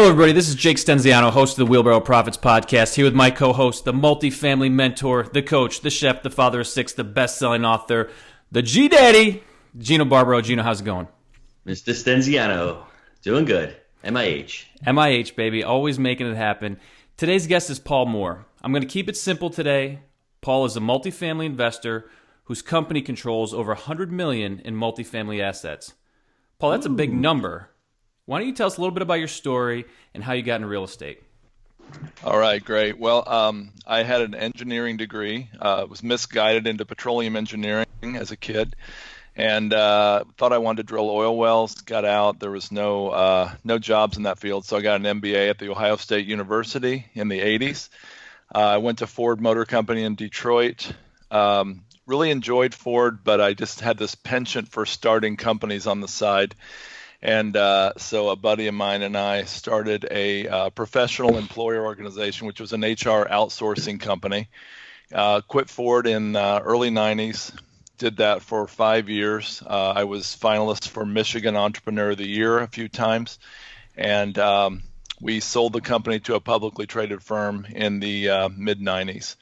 Hello, everybody. This is Jake Stenziano, host of the Wheelbarrow Profits podcast, here with my co-host, the multifamily mentor, the coach, the chef, the father of six, the best-selling author, the G-Daddy, Gino Barbaro. Gino, how's it going? Mr. Stenziano, doing good. MIH. MIH, baby. Always making it happen. Today's guest is Paul Moore. I'm going to keep it simple today. Paul is a multifamily investor whose company controls over $100 million in multifamily assets. Paul, that's a big number. Why don't you tell us a little bit about your story and how you got into real estate? All right, great. Well, I had an engineering degree, was misguided into petroleum engineering as a kid, and thought I wanted to drill oil wells. Got out. There was no jobs in that field, so I got an MBA at the Ohio State University in the 80s. I went to Ford Motor Company in Detroit. Really enjoyed Ford, but I just had this penchant for starting companies on the side. And so a buddy of mine and I started a professional employer organization, which was an HR outsourcing company. Quit Ford in early 90s, did that for 5 years. I was finalist for Michigan Entrepreneur of the Year a few times. And we sold the company to a publicly traded firm in the mid-90s.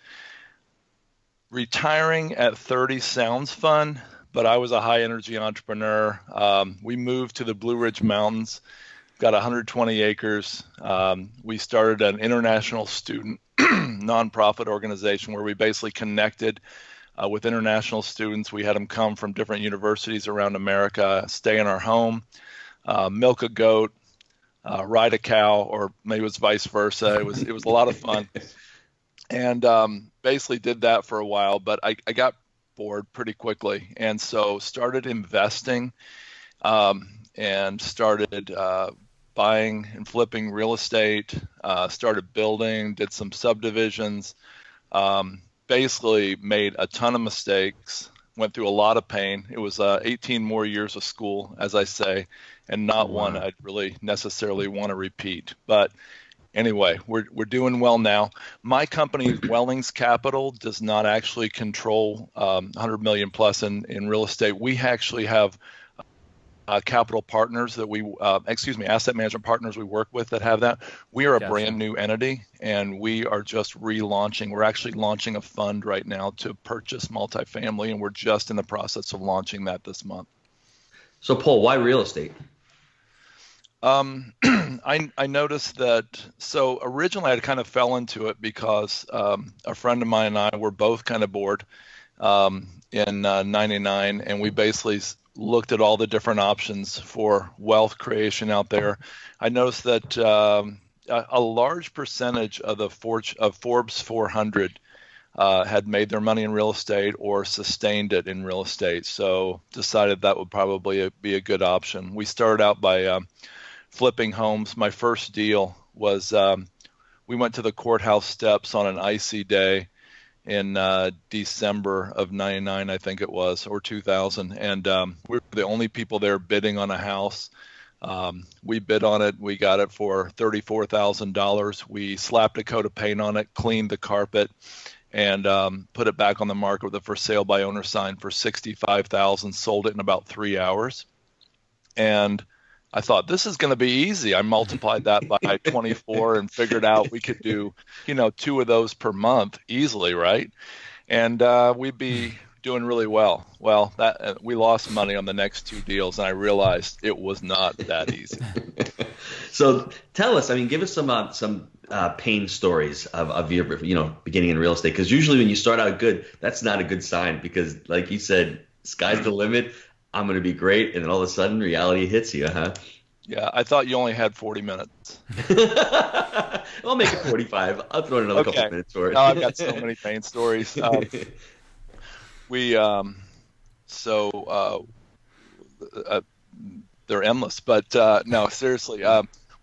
Retiring at 30 sounds fun, but I was a high-energy entrepreneur. We moved to the Blue Ridge Mountains, got 120 acres. We started an international student nonprofit organization where we basically connected with international students. We had them come from different universities around America, stay in our home, milk a goat, ride a cow, or maybe it was vice versa. It was a lot of fun. And basically did that for a while, but I got bored pretty quickly, and so started investing and started buying and flipping real estate, started building, did some subdivisions, basically made a ton of mistakes, went through a lot of pain. It was 18 more years of school, as I say, and not one I'd really necessarily want to repeat. But anyway, we're doing well now. My company, Wellings Capital, does not actually control 100 million plus in real estate. We actually have capital partners that asset management partners we work with that have that. We are a brand new entity, and we are just relaunching. We're actually launching a fund right now to purchase multifamily, and we're just in the process of launching that this month. So, Paul, why real estate? I noticed that, so originally I kind of fell into it because a friend of mine and I were both kind of bored in 99, and we basically looked at all the different options for wealth creation out there. I noticed that a large percentage of the Forbes 400 had made their money in real estate or sustained it in real estate, so decided that would probably be a good option. We started out by flipping homes. My first deal was we went to the courthouse steps on an icy day in December of 99, I think it was, or 2000. And we were the only people there bidding on a house. We bid on it. We got it for $34,000. We slapped Dakota paint on it, cleaned the carpet, and put it back on the market with a for sale by owner sign for $65,000. Sold it in about 3 hours. And I thought, this is going to be easy. I multiplied that by 24 and figured out we could do, 2 of those per month easily, right? And we'd be doing really well. Well, we lost money on the next 2 deals, and I realized it was not that easy. So tell us, give us some pain stories of your, beginning in real estate, because usually when you start out good, that's not a good sign, because like you said, sky's the limit. I'm going to be great. And then all of a sudden reality hits you, huh? Yeah, I thought you only had 40 minutes. I'll make it 45. I'll throw in another couple minutes for it. No, I've got so many pain stories. They're endless. But no, seriously,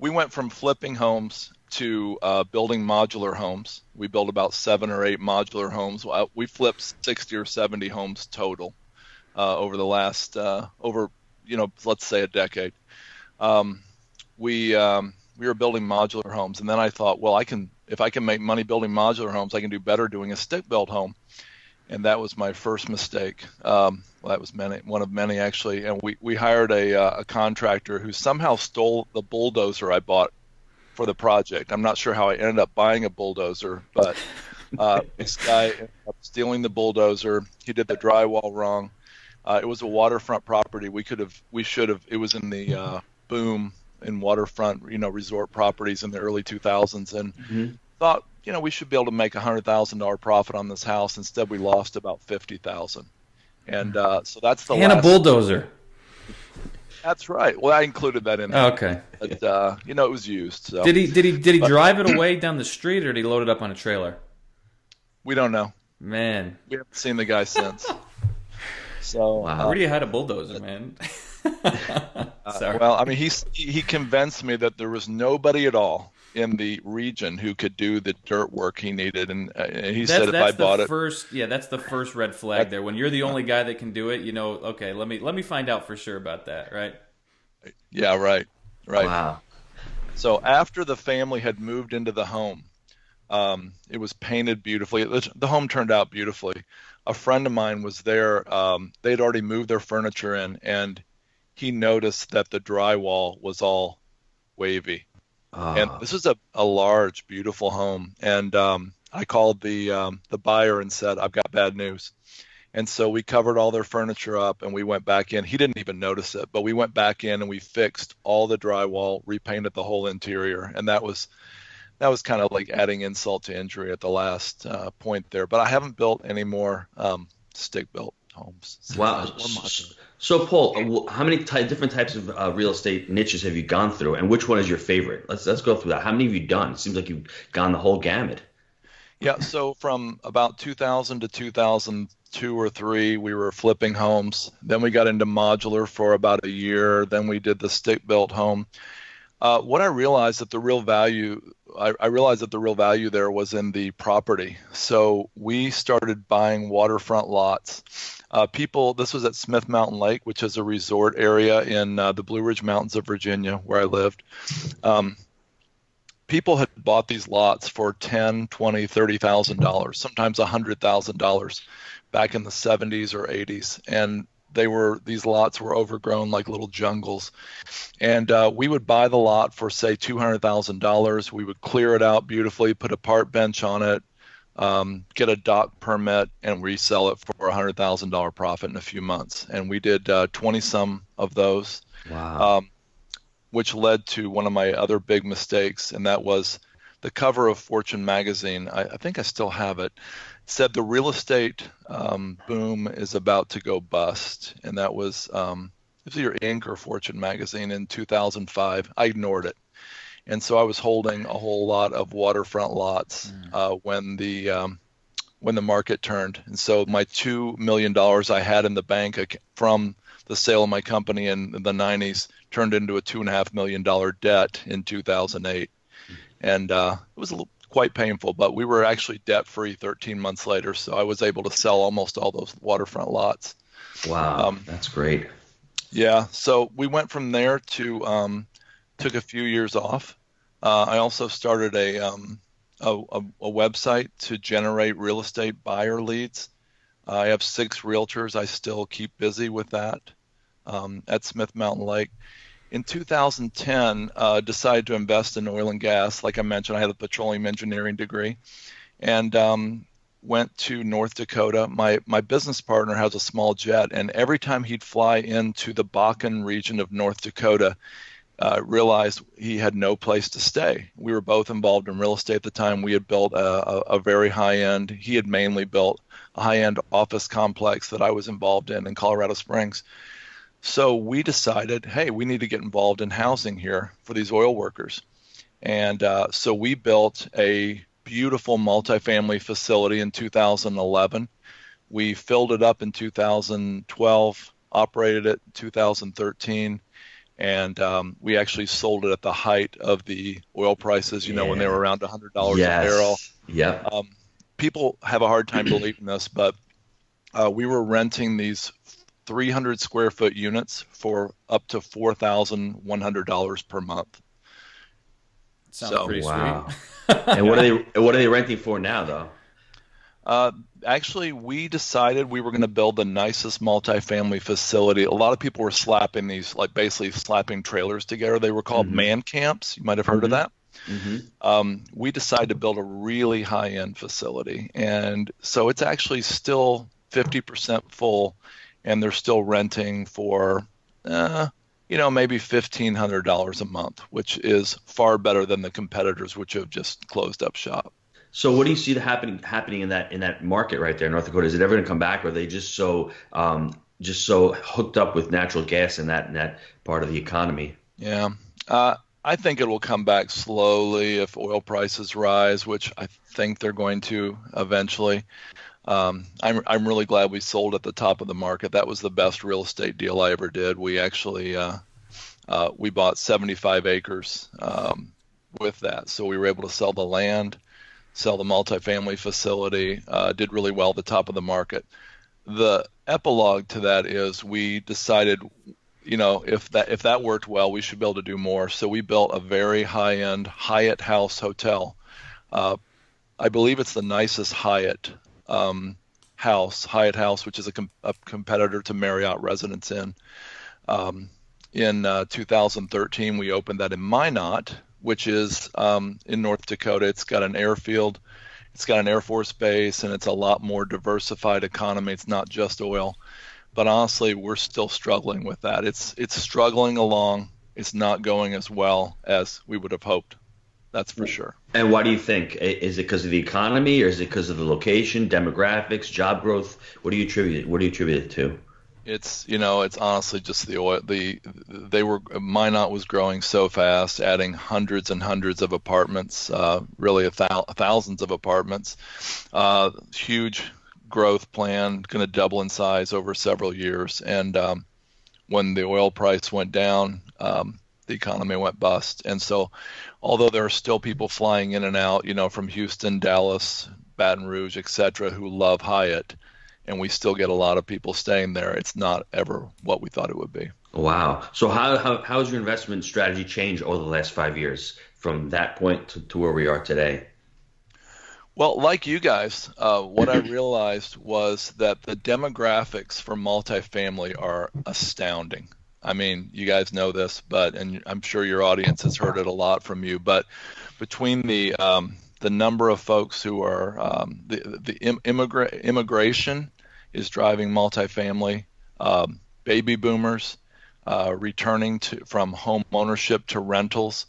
we went from flipping homes to building modular homes. We built about 7 or 8 modular homes. We flipped 60 or 70 homes total. Over the last, let's say a decade. We were building modular homes, and then I thought, well, if I can make money building modular homes, I can do better doing a stick-built home. And that was my first mistake. That was one of many, actually. And we hired a contractor who somehow stole the Bulldozer I bought for the project. I'm not sure how I ended up buying a bulldozer, but this guy ended up stealing the bulldozer. He did the drywall wrong. It was a waterfront property. We should have. It was in the boom in waterfront, resort properties in the early 2000s, and thought, we should be able to make $100,000 profit on this house. Instead, we lost about $50,000, and so that's the and last. A bulldozer. That's right. Well, I included that in there. Okay. But it was used. So. Did he drive it away down the street, or did he load it up on a trailer? We don't know. Man, we haven't seen the guy since. So where do you hide a bulldozer, man? Sorry. Well, I mean, he convinced me that there was nobody at all in the region who could do the dirt work he needed, and he said if I bought it. That's the first red flag there. When you're the only guy that can do it, okay, let me find out for sure about that, right? Yeah, right. Wow. So after the family had moved into the home, it was painted beautifully. The home turned out beautifully. A friend of mine was there. They'd already moved their furniture in, and he noticed that the drywall was all wavy. And this is a large, beautiful home. And I called the buyer and said, I've got bad news. And so we covered all their furniture up, and we went back in. He didn't even notice it, but we went back in and we fixed all the drywall, repainted the whole interior. And that was kind of like adding insult to injury at the last point there. But I haven't built any more stick-built homes. Wow. So, Paul, how many different types of real estate niches have you gone through, and which one is your favorite? Let's go through that. How many have you done? It seems like you've gone the whole gamut. Yeah, so from about 2000 to 2002 or 3, we were flipping homes. Then we got into modular for about a year. Then we did the stick-built home. What I realized that the real value there was in the property. So we started buying waterfront lots. This was at Smith Mountain Lake, which is a resort area in the Blue Ridge Mountains of Virginia, where I lived. People had bought these lots for $10,000, $20,000, $30,000, sometimes $100,000 back in the 70s or 80s. And these lots were overgrown like little jungles. And we would buy the lot for, say, $200,000. We would clear it out beautifully, put a park bench on it, get a dock permit, and resell it for a $100,000 profit in a few months. And we did 20-some of those. Wow. Which led to one of my other big mistakes, and that was the cover of Fortune magazine. I think I still have it. Said the real estate boom is about to go bust, and that was it was either Inc. or Fortune magazine in 2005. I ignored it, and so I was holding a whole lot of waterfront lots when the market turned. And so my $2 million I had in the bank from the sale of my company in the 90s turned into a $2.5 million debt in 2008. And it was quite painful, but we were actually debt-free 13 months later, so I was able to sell almost all those waterfront lots. Wow, that's great. Yeah, so we went from there to took a few years off. I also started a website to generate real estate buyer leads. I have 6 realtors. I still keep busy with that at Smith Mountain Lake. In 2010, decided to invest in oil and gas. Like I mentioned, I had a petroleum engineering degree, and went to North Dakota. My business partner has a small jet, and every time he'd fly into the Bakken region of North Dakota, realized he had no place to stay. We were both involved in real estate at the time. We had built a very high-end. He had mainly built a high-end office complex that I was involved in Colorado Springs. So we decided, hey, we need to get involved in housing here for these oil workers. And so we built a beautiful multifamily facility in 2011. We filled it up in 2012, operated it in 2013, and we actually sold it at the height of the oil prices, when they were around $100 a barrel. Yeah. People have a hard time believing this, but we were renting these 300 square foot units for up to $4,100 per month. Sounds pretty wow. sweet. And what are they renting for now, though? Actually, we decided we were going to build the nicest multifamily facility. A lot of people were slapping these, like basically slapping trailers together. They were called man camps. You might have heard of that. We decided to build a really high-end facility. And so it's actually still 50% full, and they're still renting for, maybe $1,500 a month, which is far better than the competitors, which have just closed up shop. So what do you see happening in that market right there in North Dakota? Is it ever going to come back, or are they just so hooked up with natural gas in that part of the economy? Yeah, I think it will come back slowly if oil prices rise, which I think they're going to eventually. I'm really glad we sold at the top of the market. That was the best real estate deal I ever did. We actually we bought 75 acres with that, so we were able to sell the land, sell the multifamily facility, did really well at the top of the market. The epilogue to that is we decided, if that worked well, we should be able to do more. So we built a very high-end Hyatt House hotel. I believe it's the nicest Hyatt House, which is a competitor to Marriott Residence Inn. In 2013, we opened that in Minot, which is in North Dakota. It's got an airfield, it's got an Air Force base, and it's a lot more diversified economy. It's not just oil. But honestly, we're still struggling with that. It's struggling along. It's not going as well as we would have hoped. That's for sure. And why do you think? Is it because of the economy, or is it because of the location, demographics, job growth? What do you attribute it to? It's honestly just the oil. Minot was growing so fast, adding hundreds and hundreds of apartments, really thousands of apartments. Huge growth plan, going to double in size over several years. And when the oil price went down, the economy went bust. And so, although there are still people flying in and out, from Houston, Dallas, Baton Rouge, etc., who love Hyatt, and we still get a lot of people staying there, it's not ever what we thought it would be. Wow. So how has your investment strategy changed over the last 5 years from that point to where we are today? Well, like you guys, what I realized was that the demographics for multifamily are astounding. I mean, you guys know this, and I'm sure your audience has heard it a lot from you, but between the number of folks who are immigration is driving multifamily, baby boomers returning from home ownership to rentals,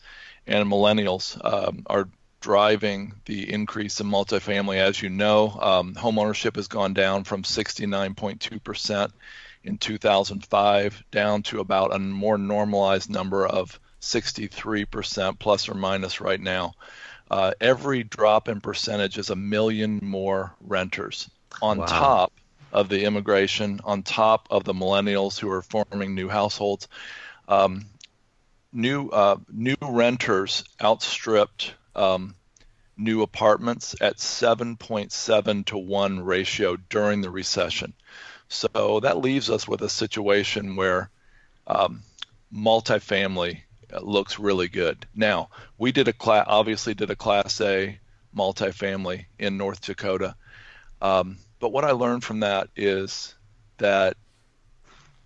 and millennials are driving the increase in multifamily. As you know, home ownership has gone down from 69.2% in 2005 down to about a more normalized number of 63% plus or minus right now. Every drop in percentage is 1 million more renters on Wow. top of the immigration, on top of the millennials who are forming new households. New renters outstripped new apartments at 7.7 to 1 ratio during the recession. So that leaves us with a situation where multifamily looks really good. Now, we obviously did a Class A multifamily in North Dakota. But what I learned from that is that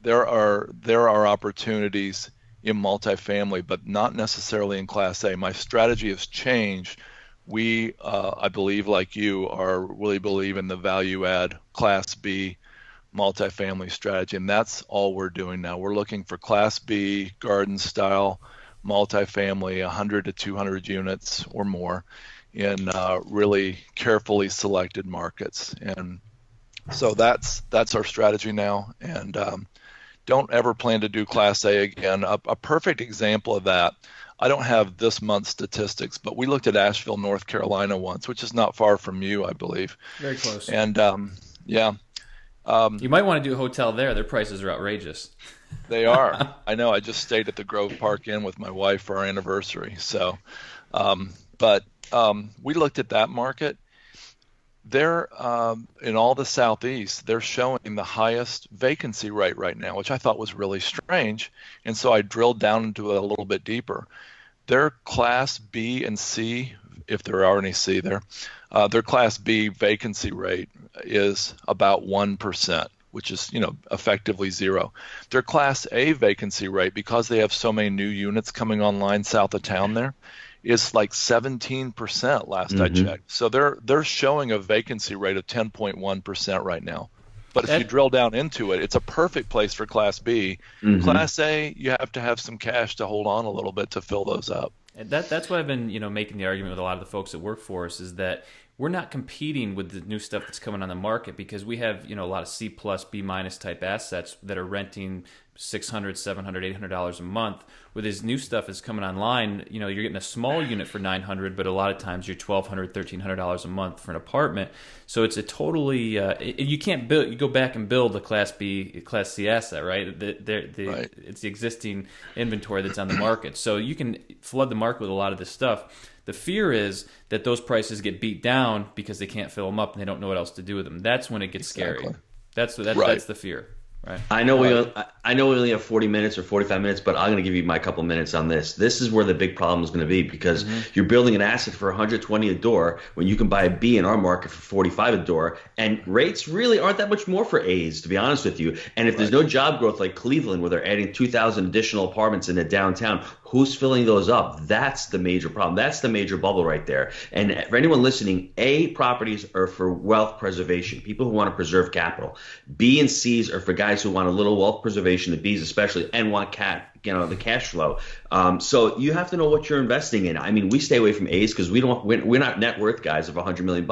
there are opportunities in multifamily, but not necessarily in Class A. My strategy has changed. We, I believe, like you, really believe in the value add Class B multifamily strategy, and that's all we're doing now. We're looking for Class B garden style multifamily, 100 to 200 units or more, in really carefully selected markets. And so that's our strategy now. And don't ever plan to do Class A again. A perfect example of that, I don't have this month's statistics, but we looked at Asheville, North Carolina once, which is not far from you, I believe. Very close. And yeah. You might want to do a hotel there. Their prices are outrageous. They are. I know. I just stayed at the Grove Park Inn with my wife for our anniversary. So, but we looked at that market. They're in all the Southeast, they're showing the highest vacancy rate right now, which I thought was really strange. And so I drilled down into it a little bit deeper. Their Class B and C, if there are any C there, their Class B vacancy rate is about 1%, which is, effectively zero. Their Class A vacancy rate, because they have so many new units coming online south of town there, is like 17% last I checked. So they're showing a vacancy rate of 10.1% right now. But if you drill down into it, it's a perfect place for Class B. Class A, you have to have some cash to hold on a little bit to fill those up. And that's what I've been, making the argument with a lot of the folks that work for us is that we're not competing with the new stuff that's coming on the market because we have, a lot of C plus, B minus type assets that are renting $600, $700, $800 a month. With this new stuff that's coming online, you're getting a small unit for $900, but a lot of times you're $1,200, $1,300 a month for an apartment. So it's a totally you can't build. You go back and build a Class B, Class C asset, right? Right. It's the existing inventory that's on the market, so you can flood the market with a lot of this stuff. The fear is that those prices get beat down because they can't fill them up and they don't know what else to do with them. That's when it gets scary. That's the fear. Right. I know we only have 40 minutes or 45 minutes, but I'm going to give you my couple minutes on this. This is where the big problem is going to be because you're building an asset for 120 a door when you can buy a B in our market for 45 a door, and rates really aren't that much more for A's, to be honest with you. And if there's no job growth like Cleveland, where they're adding 2,000 additional apartments in the downtown, who's filling those up? That's the major problem. That's the major bubble right there. And for anyone listening, A properties are for wealth preservation, people who want to preserve capital. B and C's are for guys who want a little wealth preservation, the B's especially, and want the cash flow. So you have to know what you're investing in. I mean, we stay away from A's because we're not net worth guys of $100 million.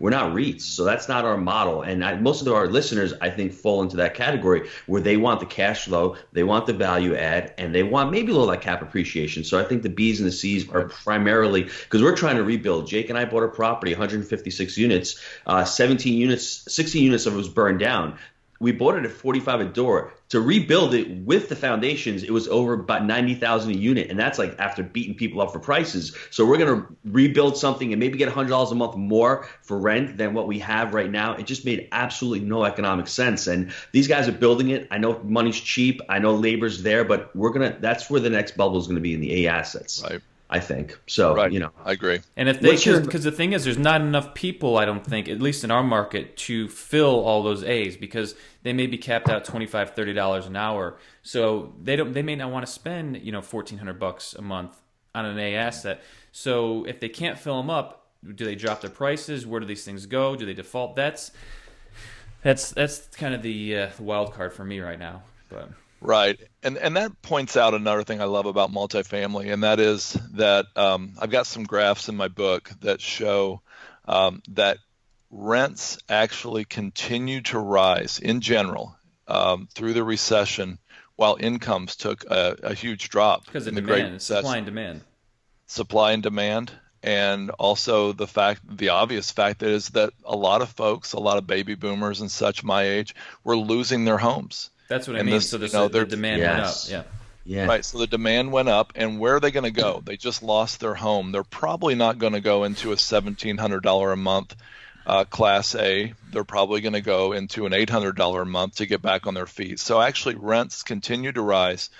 We're not REITs, so that's not our model. And most of our listeners, I think, fall into that category where they want the cash flow, they want the value add, and they want maybe a little like cap appreciation. So I think the B's and the C's are primarily because we're trying to rebuild. Jake and I bought a property, 156 units, 16 units of it was burned down. We bought it at 45 a door. To rebuild it with the foundations, it was over about 90,000 a unit, and that's like after beating people up for prices. So we're going to rebuild something and maybe get $100 a month more for rent than what we have right now. It just made absolutely no economic sense. And these guys are building it. I know money's cheap. I know labor's there, but that's where the next bubble is going to be in the A assets. Right. I think so. Right. I agree. And if because the thing is, there's not enough people, I don't think, at least in our market, to fill all those A's because they may be capped out $25, $30 an hour. So they may not want to spend $1,400 a month on an A asset. So if they can't fill them up, do they drop their prices? Where do these things go? Do they default? That's kind of the wild card for me right now. But. Right. And that points out another thing I love about multifamily, and that is that I've got some graphs in my book that show that rents actually continue to rise in general through the recession while incomes took a huge drop. Because of demand, supply and demand. Supply and demand. And also the obvious fact is that a lot of folks, a lot of baby boomers and such my age, were losing their homes. That's what I mean. So the demand went up. Yeah. Right. So the demand went up, and where are they going to go? They just lost their home. They're probably not going to go into a $1,700 a month Class A. They're probably going to go into an $800 a month to get back on their feet. So actually, rents continue to rise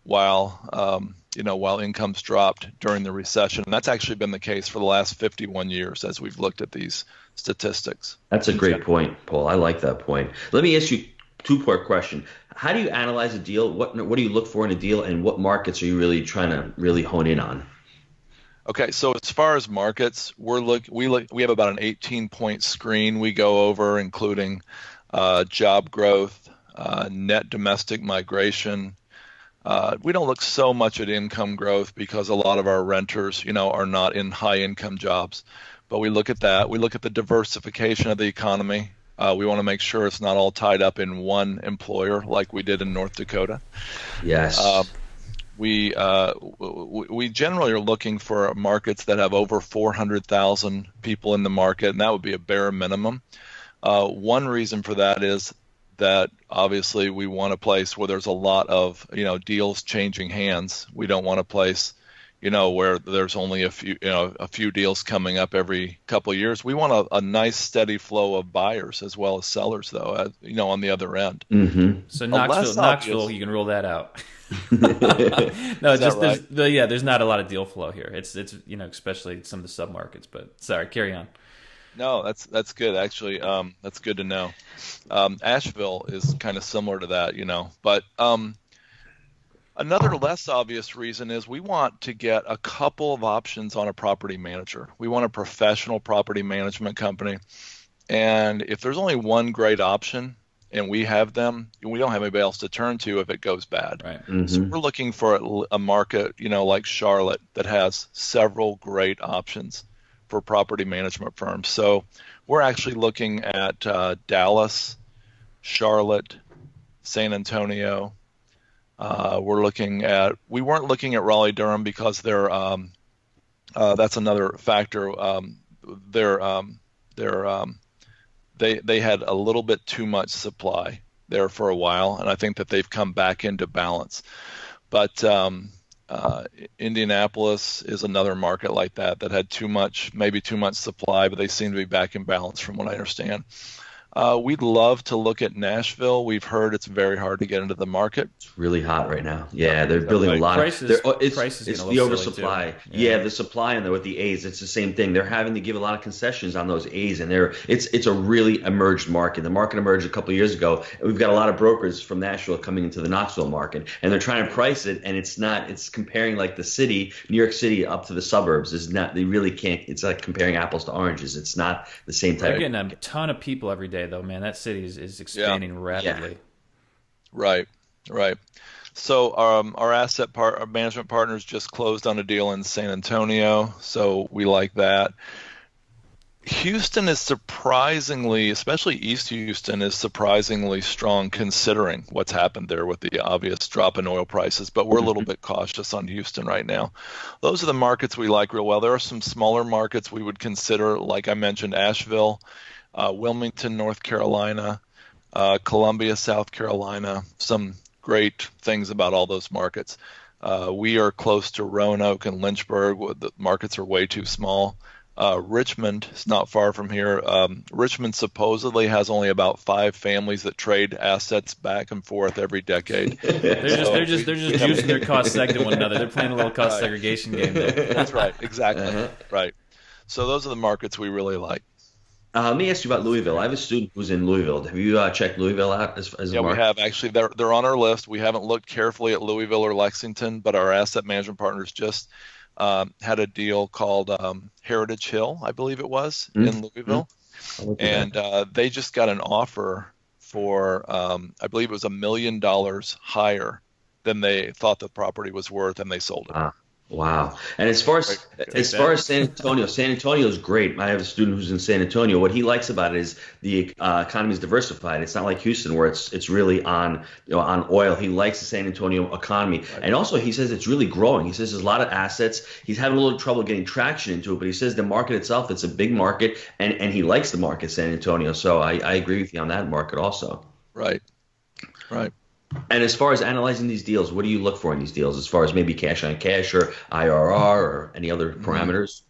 while incomes dropped during the recession. And that's actually been the case for the last 51 years as we've looked at these statistics. That's a great point, Paul. I like that point. Let me ask you two-part question. How do you analyze a deal? What do you look for in a deal, and what markets are you really trying to really hone in on? Okay, so as far as markets, we have about an 18-point screen we go over, including job growth, net domestic migration. We don't look so much at income growth because a lot of our renters, are not in high-income jobs. But we look at that. We look at the diversification of the economy. We want to make sure it's not all tied up in one employer like we did in North Dakota. Yes. We generally are looking for markets that have over 400,000 people in the market, and that would be a bare minimum. One reason for that is that obviously we want a place where there's a lot of deals changing hands. We don't want a place where there's only a few deals coming up every couple of years. We want a nice steady flow of buyers as well as sellers, though, on the other end. Mm-hmm. So Knoxville, you can rule that out. No, just right? There's not a lot of deal flow here. It's especially some of the submarkets. But sorry, carry on. No, that's good actually. That's good to know. Asheville is kind of similar to that, but. Another less obvious reason is we want to get a couple of options on a property manager. We want a professional property management company. And if there's only one great option and we have them, we don't have anybody else to turn to if it goes bad. Right. Mm-hmm. So we're looking for a market, like Charlotte, that has several great options for property management firms. So we're actually looking at Dallas, Charlotte, San Antonio. We weren't looking at Raleigh Durham because they're that's another factor. They had a little bit too much supply there for a while, and I think that they've come back into balance. But Indianapolis is another market like that had maybe too much supply, but they seem to be back in balance from what I understand. We'd love to look at Nashville. We've heard it's very hard to get into the market. It's really hot right now. Yeah, they're building a lot prices, of. Prices it's the oversupply. Yeah, the supply in there with the A's. It's the same thing. They're having to give a lot of concessions on those A's, and it's a really emerged market. The market emerged a couple of years ago, and we've got a lot of brokers from Nashville coming into the Knoxville market, and they're trying to price it, and it's not. It's comparing like the city, New York City, up to the suburbs. Is not. They really can't. It's like comparing apples to oranges. It's not the same type. They're getting a ton of people every day, though, man. That city is expanding rapidly. Yeah. Right. So our our management partners just closed on a deal in San Antonio, so we like that. Houston is surprisingly, especially East Houston, is surprisingly strong considering what's happened there with the obvious drop in oil prices, but we're a little bit cautious on Houston right now. Those are the markets we like real well. There are some smaller markets we would consider, like I mentioned, Asheville, Wilmington, North Carolina, Columbia, South Carolina. Some great things about all those markets. We are close to Roanoke and Lynchburg. The markets are way too small. Richmond is not far from here. Richmond supposedly has only about 5 families that trade assets back and forth every decade. They're just juicing their cost seg to one another. They're playing a little cost segregation game there. That's right, exactly. Right. So those are the markets we really like. Let me ask you about Louisville. I have a student who's in Louisville. Have you checked Louisville out as a market? We have actually. They're on our list. We haven't looked carefully at Louisville or Lexington, but our asset management partners just had a deal called Heritage Hill, I believe it was, in Louisville. And they just got an offer for, I believe it was $1 million higher than they thought the property was worth, and they sold it. Wow. And as far as San Antonio is great. I have a student who's in San Antonio. What he likes about it is the economy is diversified. It's not like Houston where it's really on oil. He likes the San Antonio economy. Right. And also he says it's really growing. He says there's a lot of assets. He's having a little trouble getting traction into it, but he says the market itself, it's a big market, and he likes the market, San Antonio. So I agree with you on that market also. Right. And as far as analyzing these deals, what do you look for in these deals as far as maybe cash on cash or IRR or any other parameters?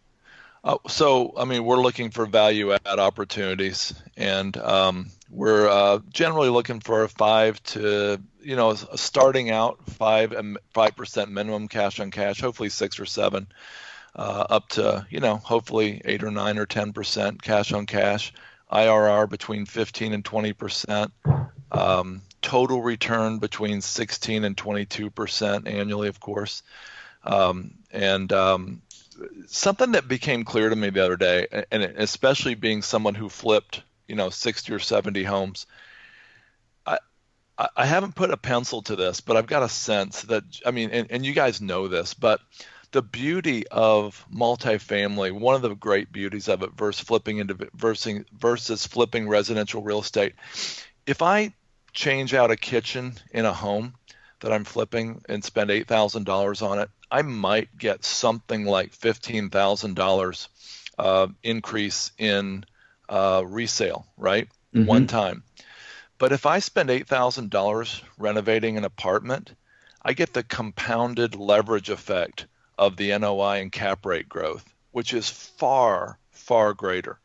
We're looking for value add opportunities, and we're generally looking for starting out 5% minimum cash on cash, hopefully 6 or 7, up to, hopefully 8 or 9 or 10% cash on cash, IRR between 15 and 20%. Total return between 16 and 22% annually, of course. Something that became clear to me the other day, and especially being someone who flipped, 60 or 70 homes, I haven't put a pencil to this, but I've got a sense that, and you guys know this, but the beauty of multifamily, one of the great beauties of it versus flipping residential real estate, if I change out a kitchen in a home that I'm flipping and spend $8,000 on it, I might get something like $15,000 increase in resale, right? Mm-hmm. One time. But if I spend $8,000 renovating an apartment, I get the compounded leverage effect of the NOI and cap rate growth, which is far, far greater.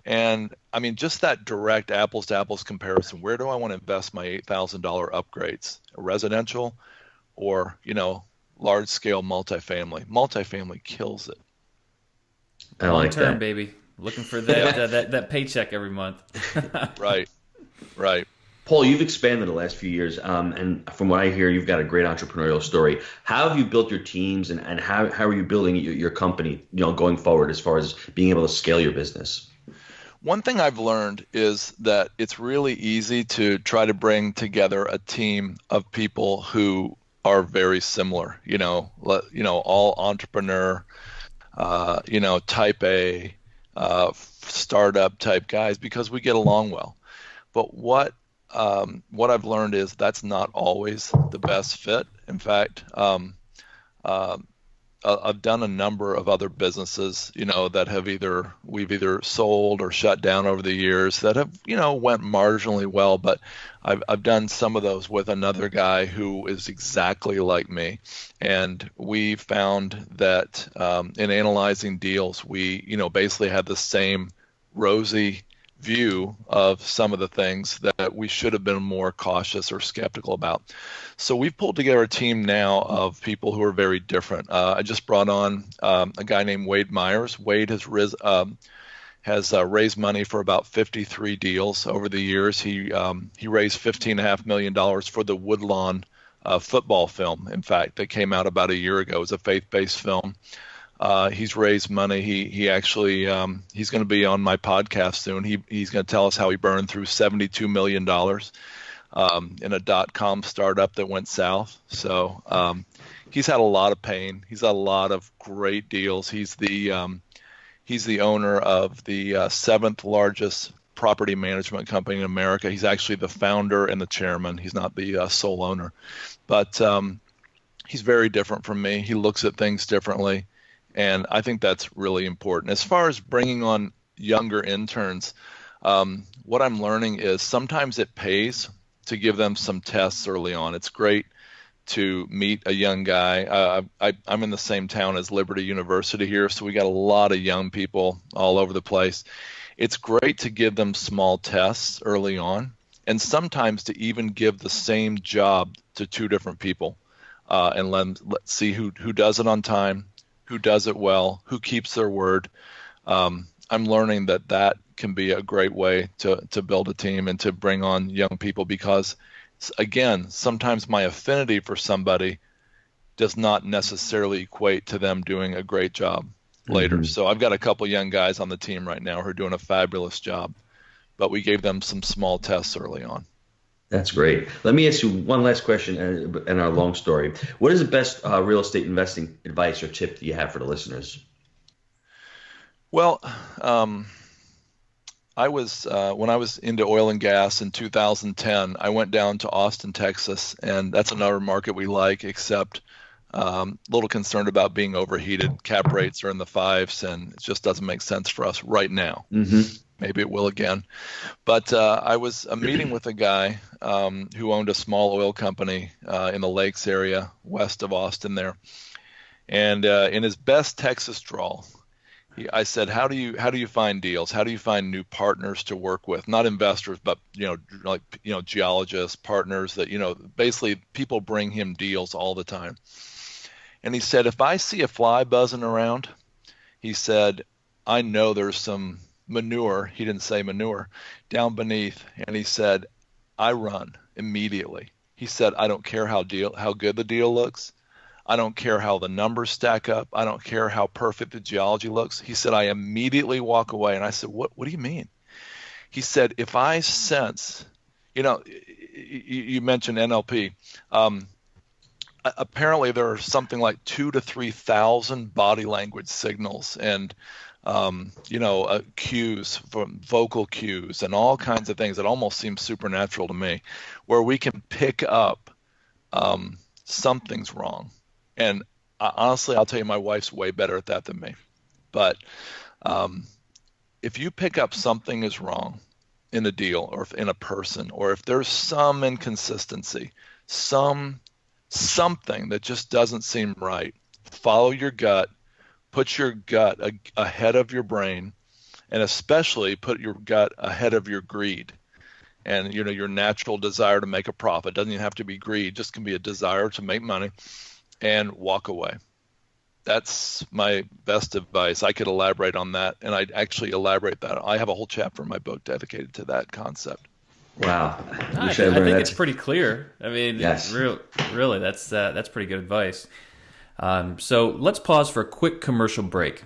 And just that direct apples to apples comparison, where do I want to invest my $8,000 upgrades? Residential or, large scale multifamily? Multifamily kills it. Long term, baby. Looking for that paycheck every month. Right. Paul, you've expanded the last few years, and from what I hear, you've got a great entrepreneurial story. How have you built your teams, and how are you building your company, going forward as far as being able to scale your business? One thing I've learned is that it's really easy to try to bring together a team of people who are very similar, all entrepreneur, type A, startup type guys, because we get along well. But what I've learned is that's not always the best fit. In fact, I've done a number of other businesses, that we've either sold or shut down over the years that have, went marginally well. But I've done some of those with another guy who is exactly like me, and we found that in analyzing deals, we, basically had the same rosy view of some of the things that we should have been more cautious or skeptical about. So we've pulled together a team now of people who are very different. I just brought on a guy named Wade Myers. Wade has raised money for about 53 deals over the years. He raised $15.5 million for the Woodlawn football film, in fact, that came out about a year ago. It was a faith-based film. He's raised money. He actually he's going to be on my podcast soon. He's going to tell us how he burned through $72 million in a .com startup that went south. So he's had a lot of pain. He's had a lot of great deals. He's the owner of the seventh largest property management company in America. He's actually the founder and the chairman. He's not the sole owner, but he's very different from me. He looks at things differently. And I think that's really important. As far as bringing on younger interns, what I'm learning is sometimes it pays to give them some tests early on. It's great to meet a young guy. I'm in the same town as Liberty University here, so we got a lot of young people all over the place. It's great to give them small tests early on, and sometimes to even give the same job to two different people, and let's see who does it on time, who does it well, who keeps their word. I'm learning that can be a great way to build a team and to bring on young people, because, again, sometimes my affinity for somebody does not necessarily equate to them doing a great job later. Mm-hmm. So I've got a couple young guys on the team right now who are doing a fabulous job, but we gave them some small tests early on. That's great. Let me ask you one last question in our long story. What is the best real estate investing advice or tip that you have for the listeners? Well, I was when I was into oil and gas in 2010, I went down to Austin, Texas, and that's another market we like, except a little concerned about being overheated. Cap rates are in the fives, and it just doesn't make sense for us right now. Mm-hmm. Maybe it will again. But I was meeting with a guy who owned a small oil company in the Lakes area west of Austin there. And in his best Texas drawl, I said, how do you find deals? How do you find new partners to work with? Not investors, but geologists, partners that basically people bring him deals all the time. And he said, if I see a fly buzzing around, he said, I know there's some manure, he didn't say manure, down beneath. And he said, I run immediately. He said, I don't care how good the deal looks. I don't care how the numbers stack up. I don't care how perfect the geology looks. He said, I immediately walk away. And I said, what do you mean? He said, if I sense, you mentioned NLP. Apparently there are something like 2,000 to 3,000 body language signals and cues, from vocal cues and all kinds of things that almost seem supernatural to me, where we can pick up something's wrong. And honestly, I'll tell you, my wife's way better at that than me. But if you pick up something is wrong in a deal or in a person, or if there's some inconsistency, something that just doesn't seem right, follow your gut. Put your gut ahead of your brain, and especially put your gut ahead of your greed and your natural desire to make a profit. Doesn't even have to be greed, just can be a desire to make money, and walk away. That's my best advice. I could elaborate on that, and I'd actually elaborate that. I have a whole chapter in my book dedicated to that concept. Wow. I, Wish I I learned think that. it's pretty clear. I mean, Yes. really, that's pretty good advice. So let's pause for a quick commercial break.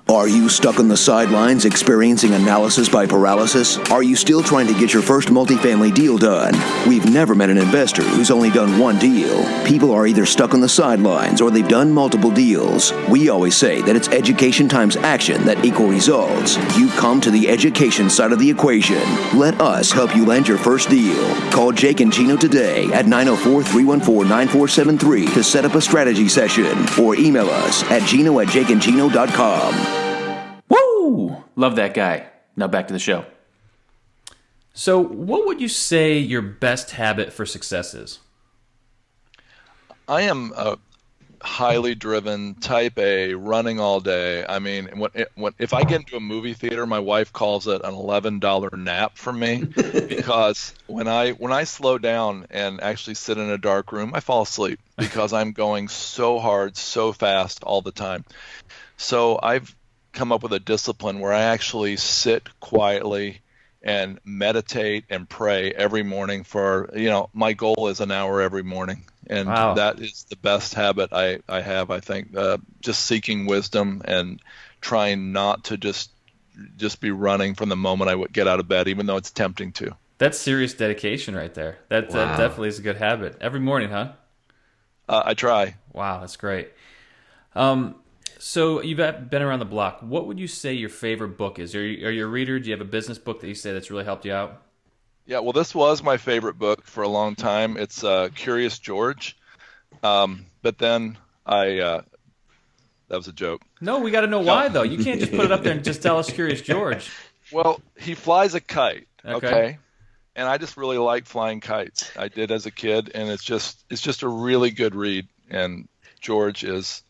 Are you stuck on the sidelines experiencing analysis by paralysis? Are you still trying to get your first multifamily deal done? We've never met an investor who's only done one deal. People are either stuck on the sidelines or they've done multiple deals. We always say that it's education times action that equal results. You come to the education side of the equation. Let us help you land your first deal. Call Jake and Gino today at 904-314-9473 to set up a strategy session or email us at gino@jakeandgino.com. Woo! Love that guy. Now back to the show. So, what would you say your best habit for success is? I am a highly driven, type A, running all day. I mean, if I get into a movie theater, my wife calls it an $11 nap for me because when I slow down and actually sit in a dark room, I fall asleep because I'm going so hard, so fast all the time. So I've come up with a discipline where I actually sit quietly and meditate and pray every morning for, my goal is an hour every morning. And Wow. That is the best habit I have, I think, just seeking wisdom and trying not to just be running from the moment I would get out of bed, even though it's tempting to. That's serious dedication right there. That definitely is a good habit. Every morning, huh? I try. Wow, that's great. So you've been around the block. What would you say your favorite book is? Are you a reader? Do you have a business book that you say that's really helped you out? Yeah, well, this was my favorite book for a long time. It's Curious George. But then that was a joke. No, we got to know why, though. You can't just put it up there and just tell us Curious George. Well, he flies a kite, Okay. okay? And I just really like flying kites. I did as a kid, and it's just a really good read. And George is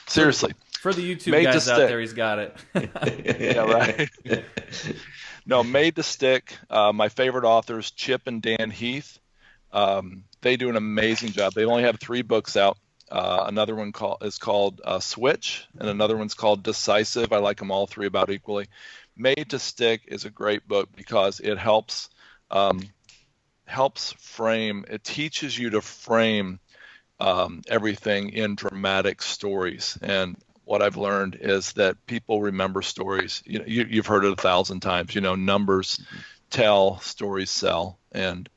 seriously For the YouTube made to guys out stick. there, he's got it. Yeah, right. No, made to stick. My favorite authors, Chip and Dan Heath. They do an amazing job. They only have 3 books out. Another one is called Switch, and another one's called Decisive. I like them all 3 about equally. Made to Stick is a great book because it helps frame. It teaches you to frame everything in dramatic stories. And what I've learned is that people remember stories. You've heard it 1,000 times. Numbers tell, stories sell, and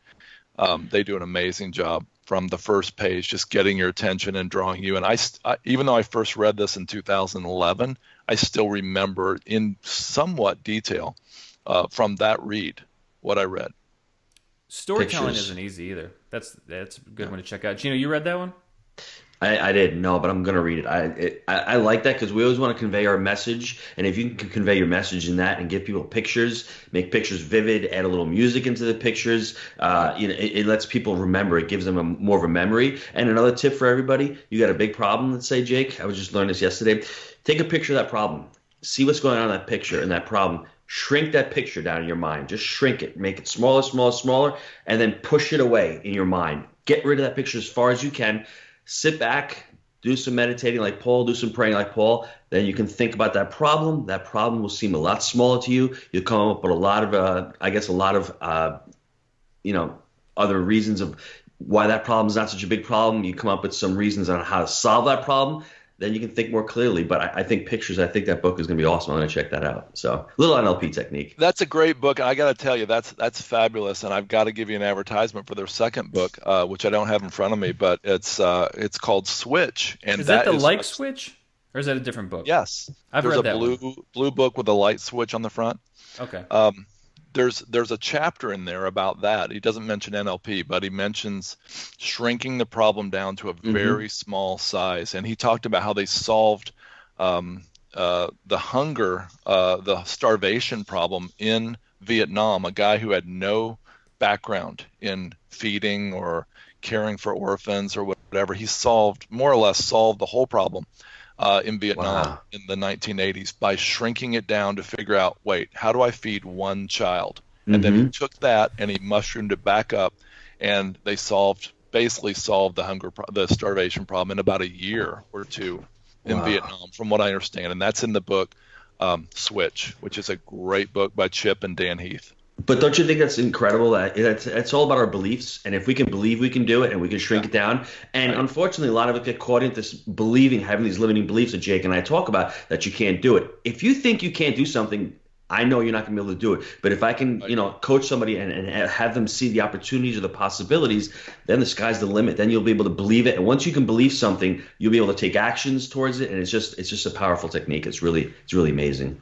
they do an amazing job from the first page, just getting your attention and drawing you. And I even though I first read this in 2011, I still remember in somewhat detail from that read what I read. Storytelling Pictures. isn't easy either. That's a good one to check out. Gino, you read that one? I didn't know, but I'm gonna read it. I like that because we always want to convey our message, and if you can convey your message in that and give people pictures, make pictures vivid, add a little music into the pictures, it lets people remember. It gives them more of a memory. And another tip for everybody: you got a big problem. Let's say, Jake, I was just learning this yesterday. Take a picture of that problem. See what's going on in that picture and that problem. Shrink that picture down in your mind. Just shrink it. Make it smaller, smaller, smaller, and then push it away in your mind. Get rid of that picture as far as you can. Sit back, do some meditating like Paul, do some praying like Paul. Then you can think about that problem. That problem will seem a lot smaller to you. You'll come up with a lot of other reasons of why that problem is not such a big problem. You come up with some reasons on how to solve that problem. Then you can think more clearly. But I think pictures, I think that book is going to be awesome. I'm going to check that out. So little NLP technique. That's a great book. I got to tell you, that's fabulous. And I've got to give you an advertisement for their second book, which I don't have in front of me, but it's called Switch. And Is that the light switch? Or is that a different book? Yes. I've There's read a that blue book with a light switch on the front. Okay. There's a chapter in there about that. He doesn't mention NLP, but he mentions shrinking the problem down to a very small size. And he talked about how they solved the hunger, the starvation problem in Vietnam. A guy who had no background in feeding or caring for orphans or whatever. He more or less solved the whole problem in Vietnam in the 1980s by shrinking it down to figure out, wait, how do I feed one child? And then he took that and he mushroomed it back up, and they basically solved the starvation problem in about a year or 2 in Vietnam, from what I understand. And that's in the book Switch, which is a great book by Chip and Dan Heath. But don't you think that's incredible? That it's all about our beliefs, and if we can believe we can do it, and we can shrink it down. And unfortunately, a lot of it get caught into this believing, having these limiting beliefs that Jake and I talk about, that you can't do it. If you think you can't do something, I know you're not going to be able to do it. But if I can, coach somebody and have them see the opportunities or the possibilities, then the sky's the limit. Then you'll be able to believe it, and once you can believe something, you'll be able to take actions towards it. And it's just a powerful technique. It's really amazing.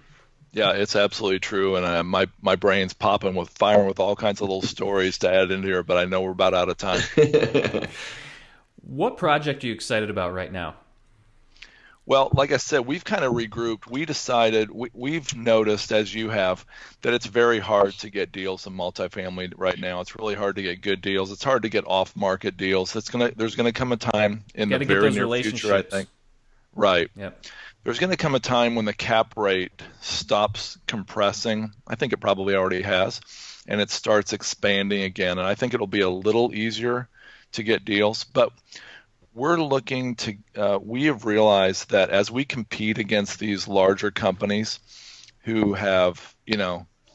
Yeah, it's absolutely true, and my brain's popping with firing with all kinds of little stories to add into here, but I know we're about out of time. What project are you excited about right now? Well, like I said, we've kind of regrouped. We decided, we've noticed, as you have, that it's very hard to get deals in multifamily right now. It's really hard to get good deals. It's hard to get off-market deals. There's gonna come a time in the very near future, I think. Right. Yep. There's going to come a time when the cap rate stops compressing. I think it probably already has, and it starts expanding again. And I think it'll be a little easier to get deals. But we're looking to, we have realized that as we compete against these larger companies who have,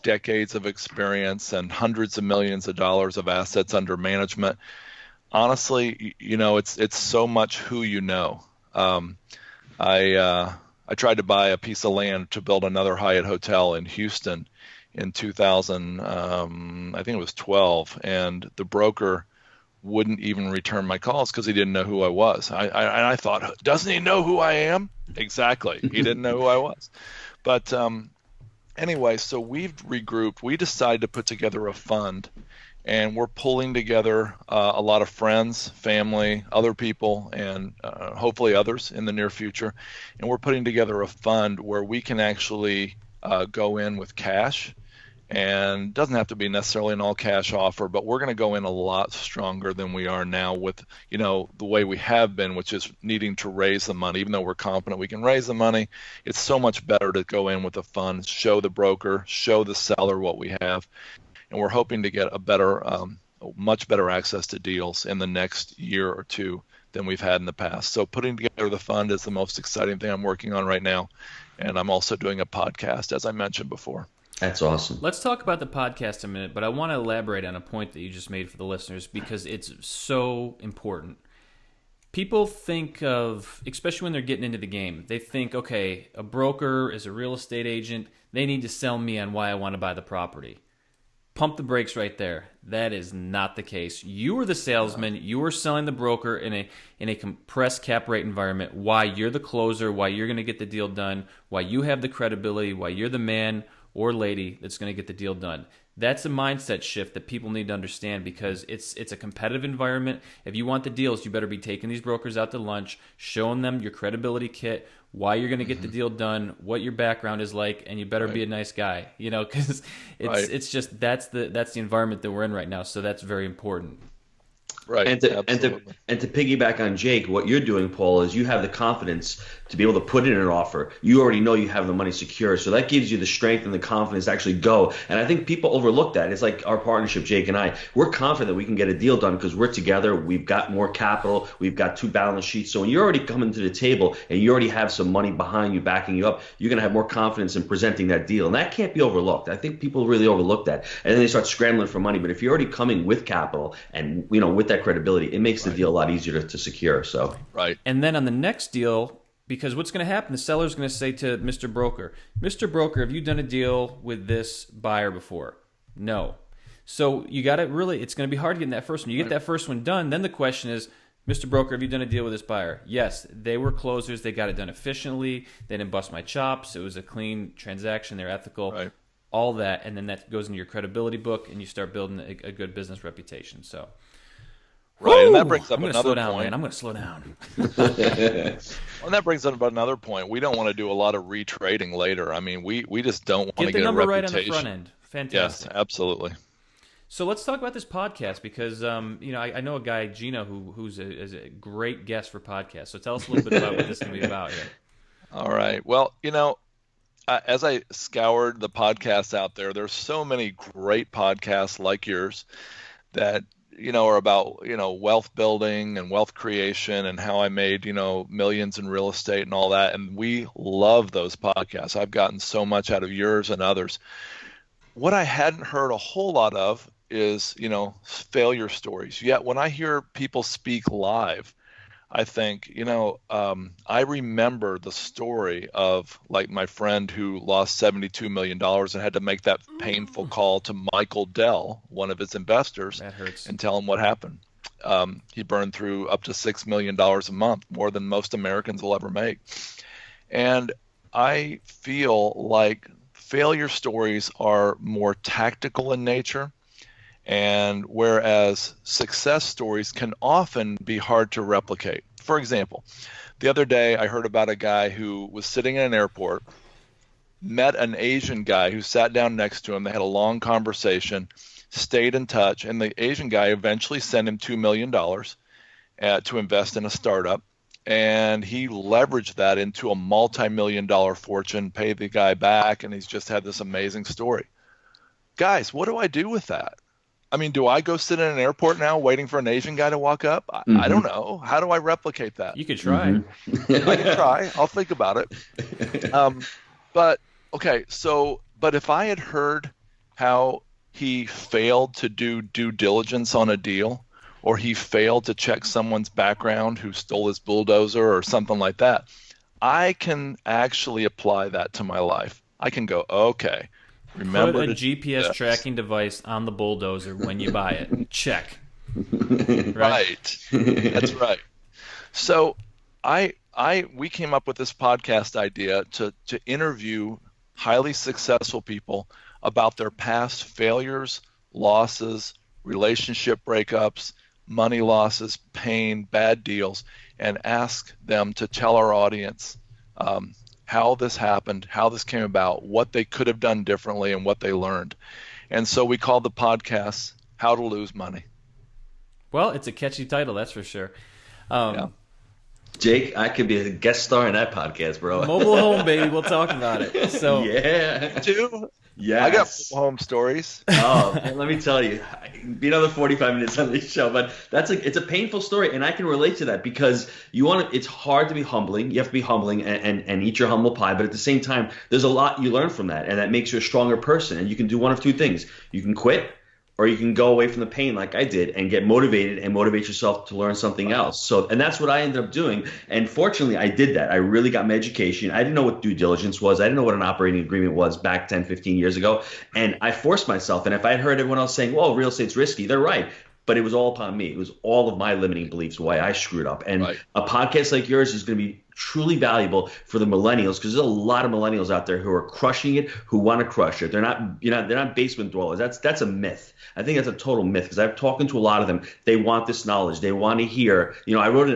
decades of experience and hundreds of millions of dollars of assets under management, honestly, it's so much who you know. I tried to buy a piece of land to build another Hyatt hotel in Houston in 2000, I think it was 12, and the broker wouldn't even return my calls because he didn't know who I was. I thought, doesn't he know who I am? Exactly. He didn't know who I was. But anyway, so we've regrouped. We decided to put together a fund, and we're pulling together a lot of friends, family, other people, and hopefully others in the near future. And we're putting together a fund where we can actually go in with cash, and doesn't have to be necessarily an all cash offer, but we're going to go in a lot stronger than we are now with, the way we have been, which is needing to raise the money. Even though we're confident we can raise the money, it's so much better to go in with a fund, show the broker, show the seller what we have. And we're hoping to get much better access to deals in the next year or two than we've had in the past. So putting together the fund is the most exciting thing I'm working on right now. And I'm also doing a podcast, as I mentioned before. That's awesome. Let's talk about the podcast in a minute, but I want to elaborate on a point that you just made for the listeners because it's so important. People think of, especially when they're getting into the game, they think, okay, a broker is a real estate agent. They need to sell me on why I want to buy the property. Pump the brakes right there. That is not the case. You are the salesman. You are selling the broker in a compressed cap rate environment. Why you're the closer, why you're going to get the deal done, why you have the credibility, why you're the man or lady that's going to get the deal done. That's a mindset shift that people need to understand because it's a competitive environment. If you want the deals, you better be taking these brokers out to lunch, showing them your credibility kit, why you're going to get the deal done, what your background is like, and you better be a nice guy, because it's just that's the environment that we're in right now. So that's very important. Right. And to piggyback on Jake, what you're doing, Paul, is you have the confidence to be able to put in an offer. You already know you have the money secure, so that gives you the strength and the confidence to actually go. And I think people overlook that. It's like our partnership, Jake and I. We're confident we can get a deal done because we're together. We've got more capital. We've got 2 balance sheets. So when you're already coming to the table and you already have some money behind you, backing you up, you're going to have more confidence in presenting that deal. And that can't be overlooked. I think people really overlook that. And then they start scrambling for money. But if you're already coming with capital and with that credibility, it makes the deal a lot easier to secure. So and then on the next deal, because what's going to happen, the seller's going to say to Mr. Broker, have you done a deal with this buyer before? No. So you got to it's going to be hard to get in that first one. You get that first one done, then the question is, Mr. Broker, have you done a deal with this buyer? Yes, they were closers. They got it done efficiently. They didn't bust my chops. It was a clean transaction. They're ethical. Right. All that, and then that goes into your credibility book, and you start building a good business reputation. So. Right, and that brings up another point. Man. I'm going to slow down. And that brings up another point. We don't want to do a lot of retrading later. I mean, we just don't want to get a reputation. Get the number right on the front end. Fantastic. Yes, absolutely. So let's talk about this podcast because, I know a guy, Gino, who's a great guest for podcasts. So tell us a little bit about what this is going to be about here. All right. Well, as I scoured the podcasts out there, there's so many great podcasts like yours that are about, wealth building and wealth creation and how I made, millions in real estate and all that. And we love those podcasts. I've gotten so much out of yours and others. what I hadn't heard a whole lot of is, failure stories. Yet when I hear people speak live, I think, I remember the story of like my friend who lost $72 million and had to make that painful call to Michael Dell, one of his investors, That hurts. and tell him what happened. He burned through up to $6 million a month, more than most Americans will ever make. And I feel like failure stories are more tactical in nature, and whereas success stories can often be hard to replicate. For example, the other day I heard about a guy who was sitting in an airport, met an Asian guy who sat down next to him. They had a long conversation, stayed in touch, and the Asian guy eventually sent him $2 million to invest in a startup. And he leveraged that into a multi-million-dollar fortune, paid the guy back, and he's just had this amazing story. Guys, what do I do with that? I mean, do I go sit in an airport now waiting for an Asian guy to walk up? I don't know. How do I replicate that? You could try. I can try. I'll think about it. But if I had heard how he failed to do due diligence on a deal, or he failed to check someone's background who stole his bulldozer or something like that, I can actually apply that to my life. I can go, okay, remember Put a GPS tracking device on the bulldozer when you buy it. Check. Right. That's right. So we came up with this podcast idea to interview highly successful people about their past failures, losses, relationship breakups, money losses, pain, bad deals, and ask them to tell our audience how this happened, how this came about, what they could have done differently, and what they learned. And so we called the podcast How to Lose Money. Well, it's a catchy title, that's for sure. Jake, I could be a guest star in that podcast, bro. Mobile home, baby. We'll talk about it. So yeah. Too? Yes. I got mobile home stories. Oh, man, let me tell you, be another 45 minutes on this show, but it's a painful story, and I can relate to that because it's hard to be humbling. You have to be humbling and eat your humble pie, but at the same time, there's a lot you learn from that, and that makes you a stronger person. And you can do one of two things: you can quit, or you can go away from the pain like I did and get motivated and motivate yourself to learn something else. And that's what I ended up doing. And fortunately, I did that. I really got my education. I didn't know what due diligence was. I didn't know what an operating agreement was back 10, 15 years ago. And I forced myself. And if I had heard everyone else saying, well, real estate's risky, they're right. But it was all upon me. It was all of my limiting beliefs, why I screwed up. And a podcast like yours is going to be truly valuable for the millennials, because there's a lot of millennials out there who are crushing it, who want to crush it. They're not basement dwellers. That's a myth. I think that's a total myth, because I've talked to a lot of them. They want this knowledge. They want to hear. I wrote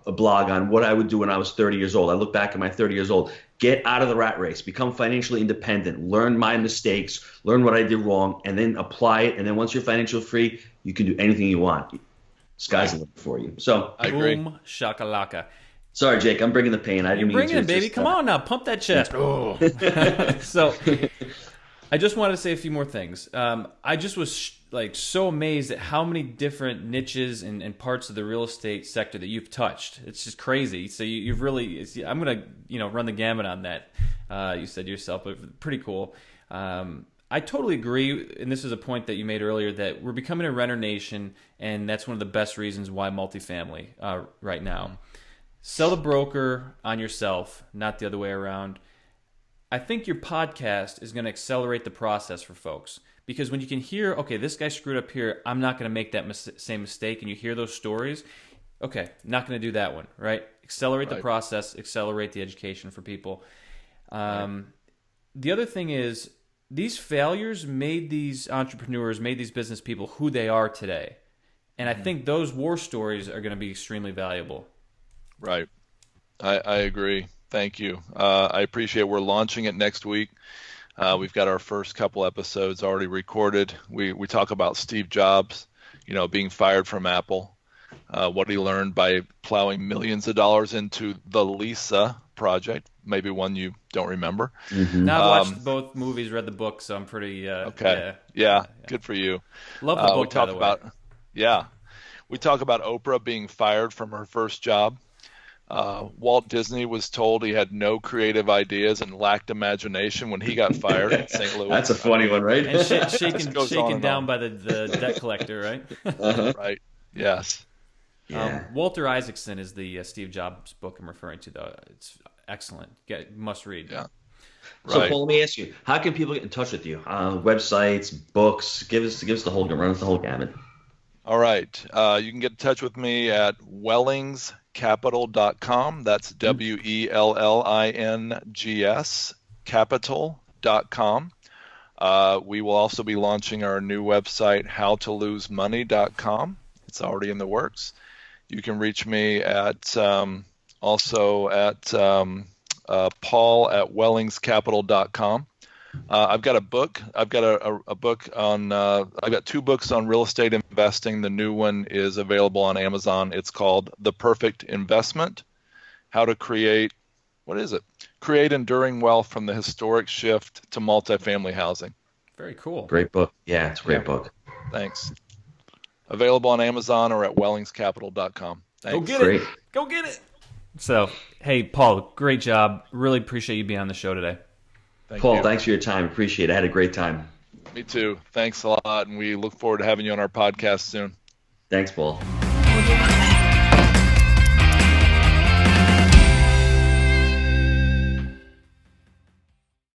a blog on what I would do when I was 30 years old. I look back at my 30 years old. Get out of the rat race. Become financially independent. Learn my mistakes. Learn what I did wrong, and then apply it. And then once you're financially free, you can do anything you want. Sky's the limit for you. So I agree. Boom shakalaka. Sorry, Jake. I'm bringing the pain. I didn't mean to. Bring it, baby. Come on now. Pump that chest. Oh. So I just wanted to say a few more things. I just was so amazed at how many different niches and parts of the real estate sector that you've touched. It's just crazy. So you've really, I'm going to, run the gamut on that. You said yourself, but pretty cool. I totally agree, and this is a point that you made earlier, that we're becoming a renter nation, and that's one of the best reasons why multifamily right now. Sell the broker on yourself, not the other way around. I think your podcast is going to accelerate the process for folks, because when you can hear, okay, this guy screwed up here, I'm not going to make that same mistake, and you hear those stories, okay, not going to do that one, right? Accelerate the process, accelerate the education for people. The other thing is, these failures made these entrepreneurs, made these business people who they are today. And I think those war stories are going to be extremely valuable. Right. I agree. Thank you. I appreciate it. We're launching it next week. We've got our first couple episodes already recorded. We talk about Steve Jobs, being fired from Apple, what he learned by plowing millions of dollars into the Lisa project, maybe one you don't remember. Mm-hmm. Now I've watched both movies, read the book, so I'm pretty okay. Yeah, good for you. Love the book, by the way. We talk about Oprah being fired from her first job. Walt Disney was told he had no creative ideas and lacked imagination when he got fired in St. Louis. That's a funny one, right? And Goes on shaken and down on. by the debt collector, right? Uh-huh. Right. Yes. Yeah. Walter Isaacson is the Steve Jobs book I'm referring to, though. It's excellent. Must read. Yeah. So, Right. Paul, let me ask you: how can people get in touch with you? Websites, books. Give us the whole run us the whole gamut. All right. You can get in touch with me at wellingscapital.com. That's WELLINGS capital.com. We will also be launching our new website, howtolosemoney.com. It's already in the works. You can reach me at also at Paul at wellingscapital.com. I've got a book. I've got a book on. I've got 2 books on real estate investing. The new one is available on Amazon. It's called The Perfect Investment: How to Create. What is it? Create enduring wealth from the historic shift to multifamily housing. Very cool. Great book. Yeah, it's a great book. Thanks. Available on Amazon or at wellingscapital.com. Thanks. Go get Great. it. Go get it. So, hey, Paul, great job. Really appreciate you being on the show today. Thank Paul, you. thanks for your time. Appreciate it. I had a great time. Me too. Thanks a lot, and we look forward to having you on our podcast soon. Thanks, Paul.